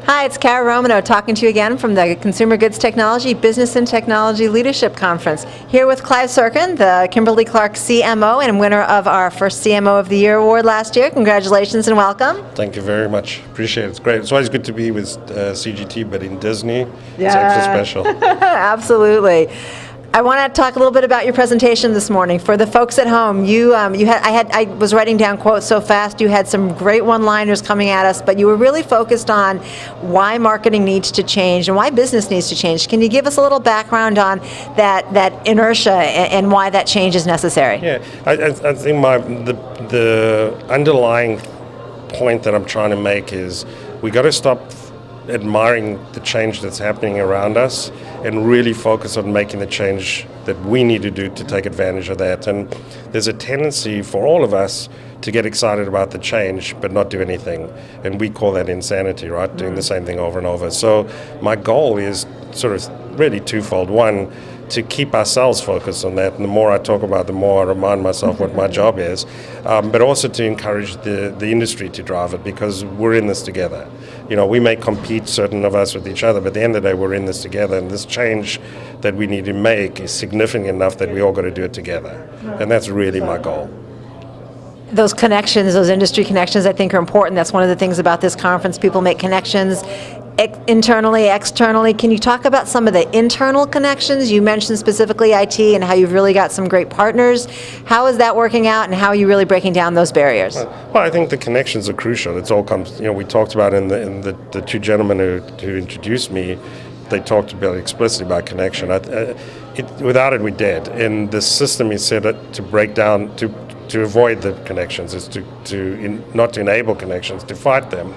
Hi, it's Cara Romano talking to you again from the Consumer Goods Technology Business and Technology Leadership Conference. Here with Clive Sirkin, the Kimberly-Clark CMO and winner of our first CMO of the Year award last year. Congratulations and welcome. Thank you very much. Appreciate it. It's great. It's always good to be with CGT, but in Disney, it's extra special. Absolutely. I want to talk a little bit about your presentation this morning. For the folks at home, I was writing down quotes so fast. You had some great one-liners coming at us, but you were really focused on why marketing needs to change and why business needs to change. Can you give us a little background on that inertia and why that change is necessary? Yeah, I think the underlying point that I'm trying to make is we got to stop admiring the change that's happening around us and really focus on making the change that we need to do to take advantage of that. And there's a tendency for all of us to get excited about the change but not do anything. And we call that insanity, right? Doing the same thing over and over. So my goal is sort of really twofold. One, to keep ourselves focused on that. And the more I talk about, the more I remind myself what my job is. But also to encourage the industry to drive it, because we're in this together. You know, we may compete, certain of us, with each other, but at the end of the day, we're in this together. And this change that we need to make is significant enough that we all got to do it together. And that's really my goal. Those connections, those industry connections, I think are important. That's one of the things about this conference. People make connections internally, externally. Can you talk about some of the internal connections? You mentioned specifically IT and how you've really got some great partners. How is that working out, and how are you really breaking down those barriers? Well, I think the connections are crucial. It's all comes, we talked about in the two gentlemen who introduced me, they talked about explicitly about connection. Without it, we're dead. And the system is set up to break down, to avoid the connections, is not to enable connections, to fight them.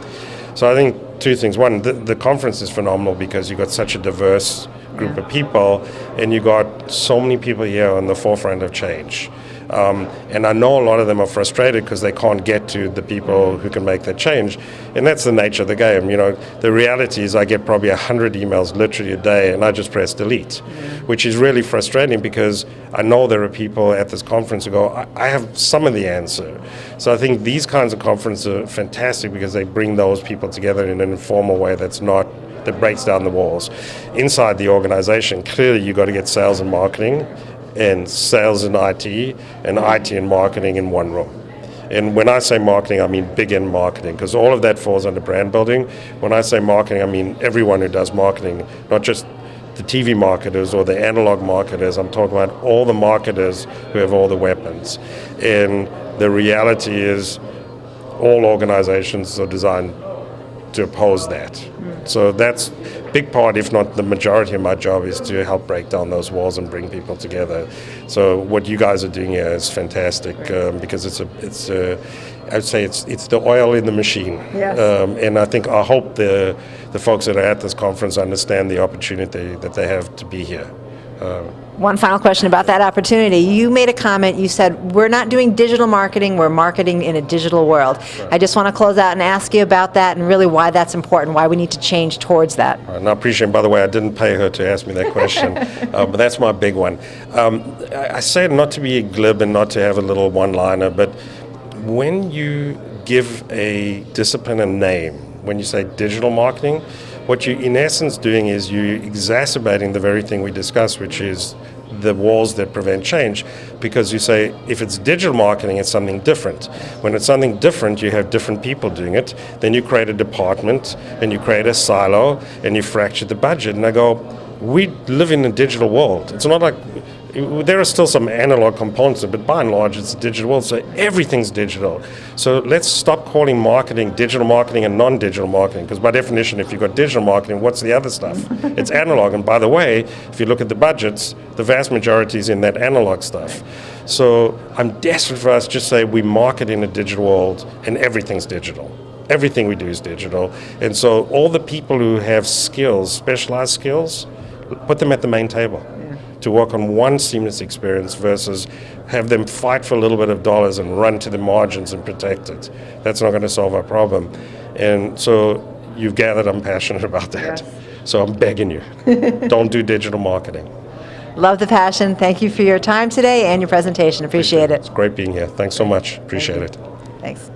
So I think two things. One, the conference is phenomenal because you've got such a diverse group of people, and you got so many people here on the forefront of change. And I know a lot of them are frustrated because they can't get to the people who can make that change. And that's the nature of the game. The reality is I get probably 100 emails literally a day, and I just press delete, which is really frustrating because I know there are people at this conference who go, I have some of the answer. So I think these kinds of conferences are fantastic because they bring those people together in an informal way that breaks down the walls. Inside the organization, clearly you've got to get sales and marketing, and sales and IT and marketing in one room. And when I say marketing, I mean big end marketing, because all of that falls under brand building. When I say marketing, I mean everyone who does marketing, not just the TV marketers or the analog marketers. I'm talking about all the marketers who have all the weapons. And the reality is all organizations are designed to oppose that. So that's a big part, if not the majority of my job, is to help break down those walls and bring people together. So what you guys are doing here is fantastic, because I'd say it's the oil in the machine. Yes. And I hope the folks that are at this conference understand the opportunity that they have to be here. One final question about that opportunity. You made a comment, you said, we're not doing digital marketing, we're marketing in a digital world. Right. I just want to close out and ask you about that and really why that's important, why we need to change towards that. And I appreciate, by the way, I didn't pay her to ask me that question, but that's my big one. I say it not to be glib and not to have a little one-liner, but when you give a discipline a name, when you say digital marketing, what you're in essence doing is you're exacerbating the very thing we discussed, which is the walls that prevent change, because you say if it's digital marketing, it's something different. When it's something different, you have different people doing it. Then you create a department and you create a silo and you fracture the budget. And I go, we live in a digital world. It's not like there are still some analog components, but by and large, it's a digital world, so everything's digital. So let's stop calling marketing digital marketing and non-digital marketing, because by definition, if you've got digital marketing, what's the other stuff? It's analog, and by the way, if you look at the budgets, the vast majority is in that analog stuff. So I'm desperate for us to just say we market in a digital world, and everything's digital. Everything we do is digital. And so all the people who have skills, specialized skills, put them at the main table. To work on one seamless experience versus have them fight for a little bit of dollars and run to the margins and protect it. That's not going to solve our problem. And so you've gathered I'm passionate about that. Yes. So I'm begging you, don't do digital marketing. Love the passion. Thank you for your time today and your presentation. Appreciate it. It's great being here. Thanks so much. Appreciate it. Thanks.